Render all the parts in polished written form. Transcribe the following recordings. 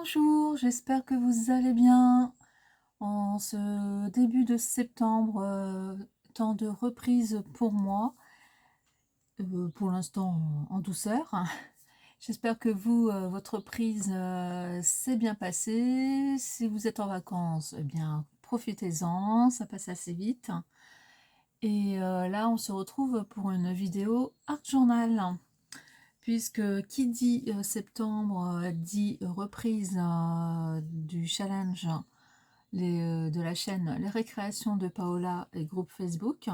Bonjour, j'espère que vous allez bien en ce début de septembre, temps de reprise pour moi, pour l'instant en douceur. J'espère que vous, votre reprise s'est bien passée. Si vous êtes en vacances, eh bien profitez-en, ça passe assez vite. Et là, on se retrouve pour une vidéo Art Journal. Puisque qui dit septembre dit reprise du challenge de la chaîne Les Récréations de Paola et groupe Facebook,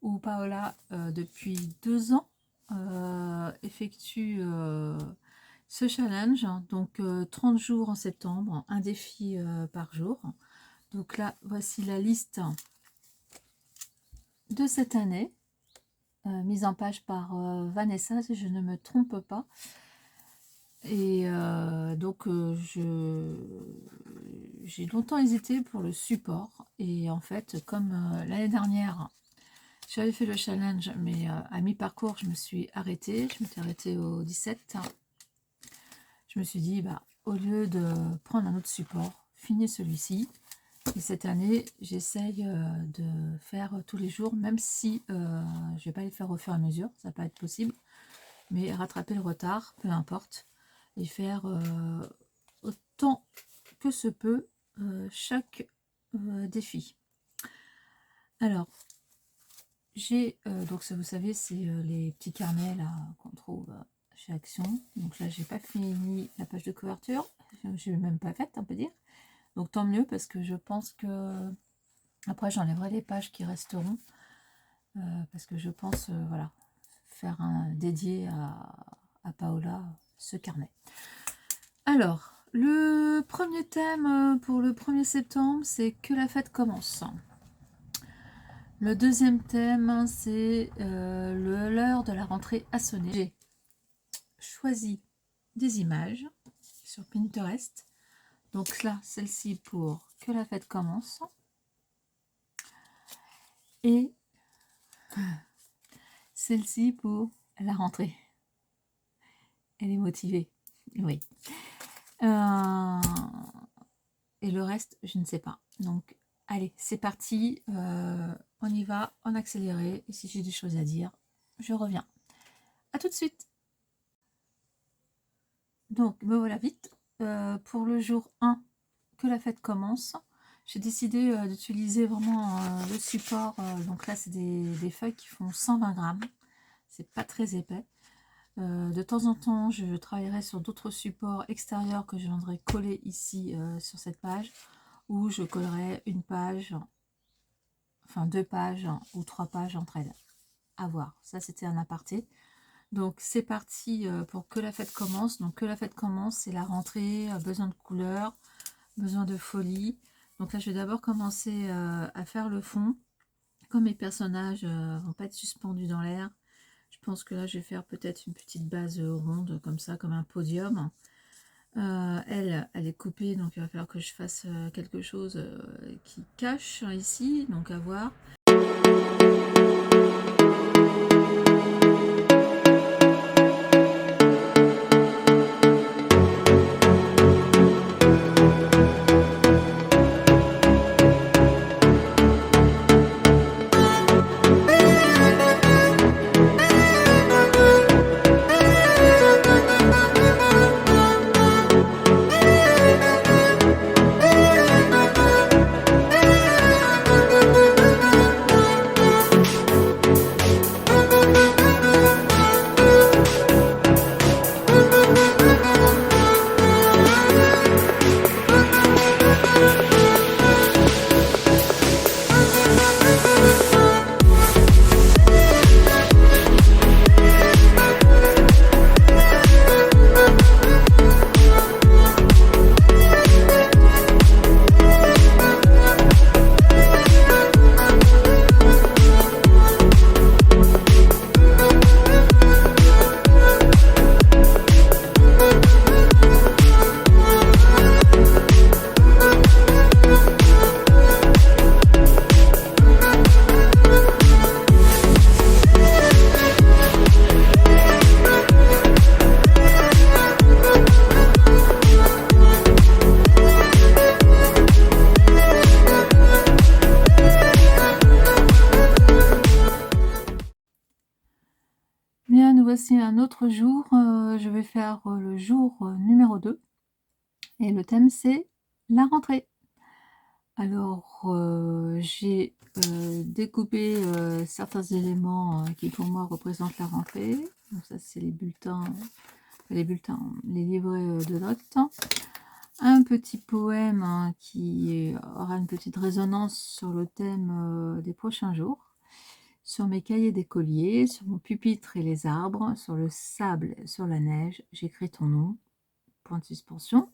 où Paola, depuis 2 ans, effectue ce challenge, donc 30 jours en septembre, un défi par jour. Donc là, voici la liste de cette année. Mise en page par Vanessa, si je ne me trompe pas. Et donc j'ai longtemps hésité pour le support. Et en fait, comme l'année dernière, j'avais fait le challenge, mais à mi-parcours, je me suis arrêtée. Je m'étais arrêtée au 17. Je me suis dit, bah, au lieu de prendre un autre support, finis celui-ci. Et cette année, j'essaye de faire tous les jours, même si je ne vais pas les faire au fur et à mesure, ça va pas être possible, mais rattraper le retard, peu importe, et faire autant que se peut chaque défi. Alors, j'ai, donc ça vous savez, c'est les petits carnets là qu'on trouve chez Action. Donc là, j'ai pas fini la page de couverture, je l'ai même pas faite, on peut dire. Donc tant mieux, parce que je pense que après j'enlèverai les pages qui resteront, parce que je pense voilà, faire un dédié à Paola ce carnet. Alors, le premier thème pour le 1er septembre, c'est que la fête commence. Le deuxième thème, c'est l'heure de la rentrée a sonné. J'ai choisi des images sur Pinterest. Donc là, celle-ci pour que la fête commence. Et celle-ci pour la rentrée. Elle est motivée, oui. Et le reste, je ne sais pas. Donc, allez, c'est parti. On y va, en accéléré. Et si j'ai des choses à dire, je reviens. À tout de suite. Donc, me voilà vite. Pour le jour 1, que la fête commence, j'ai décidé d'utiliser vraiment le support. Donc là, c'est des feuilles qui font 120 grammes. C'est pas très épais. De temps en temps, je travaillerai sur d'autres supports extérieurs que je viendrai coller ici sur cette page, où je collerai une page, enfin 2 pages ou 3 pages entre elles. À voir. Ça, c'était un aparté. Donc c'est parti pour que la fête commence. Donc que la fête commence, c'est la rentrée, besoin de couleurs, besoin de folie. Donc là, je vais d'abord commencer à faire le fond. Comme mes personnages vont pas être suspendus dans l'air, je pense que là, je vais faire peut-être une petite base ronde, comme ça, comme un podium. Elle est coupée, donc il va falloir que je fasse quelque chose qui cache ici, donc à voir. un autre jour, je vais faire le jour numéro 2 et le thème c'est la rentrée. Alors, j'ai découpé certains éléments qui pour moi représentent la rentrée. Donc ça c'est les bulletins, les livrets de notes. Un petit poème qui aura une petite résonance sur le thème des prochains jours. Sur mes cahiers d'écolier, sur mon pupitre et les arbres, sur le sable, sur la neige, j'écris ton nom, point de suspension.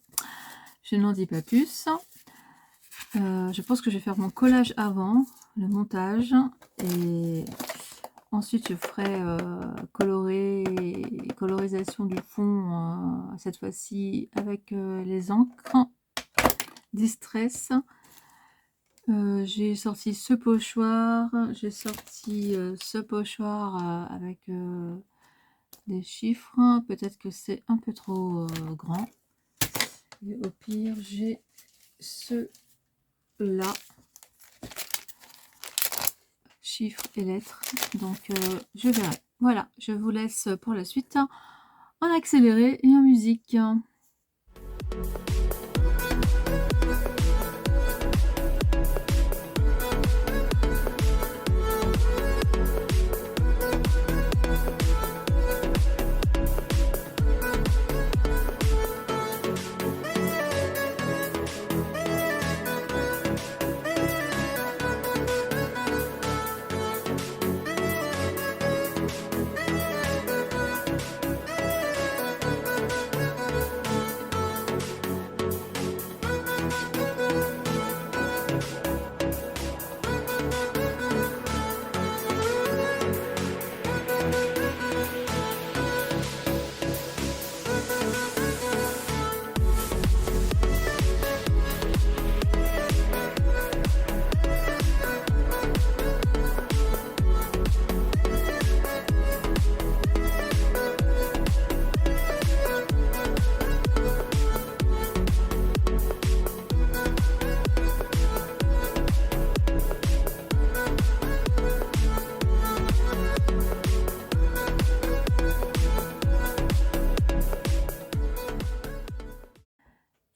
Je n'en dis pas plus. Je pense que je vais faire mon collage avant, le montage, et ensuite je ferai colorisation du fond, cette fois-ci avec les encres Distress. J'ai sorti ce pochoir, j'ai sorti ce pochoir avec des chiffres, peut-être que c'est un peu trop grand. Et au pire, j'ai ce là, chiffres et lettres, donc je verrai. Voilà, je vous laisse pour la suite en accéléré et en musique.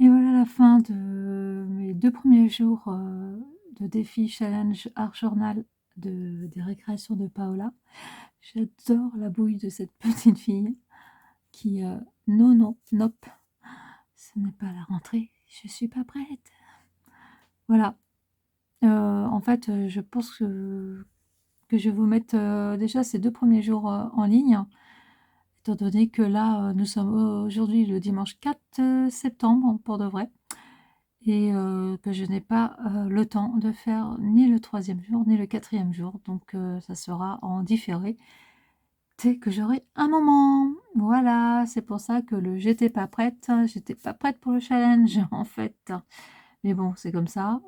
Et voilà la fin de mes 2 premiers jours de défi challenge art journal des récréations de Paola. J'adore la bouille de cette petite fille qui non, nope, ce n'est pas la rentrée, je suis pas prête. Voilà. En fait, je pense que je vais vous mettre déjà ces 2 premiers jours en ligne, étant donné que là, nous sommes aujourd'hui le dimanche 4 septembre pour de vrai, et que je n'ai pas le temps de faire ni le 3e jour ni le 4e jour, donc ça sera en différé dès que j'aurai un moment. Voilà, c'est pour ça que le j'étais pas prête pour le challenge en fait. Mais bon, c'est comme ça,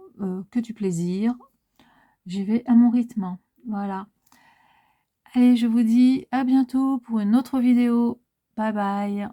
que du plaisir, j'y vais à mon rythme, voilà. Allez, je vous dis à bientôt pour une autre vidéo. Bye bye.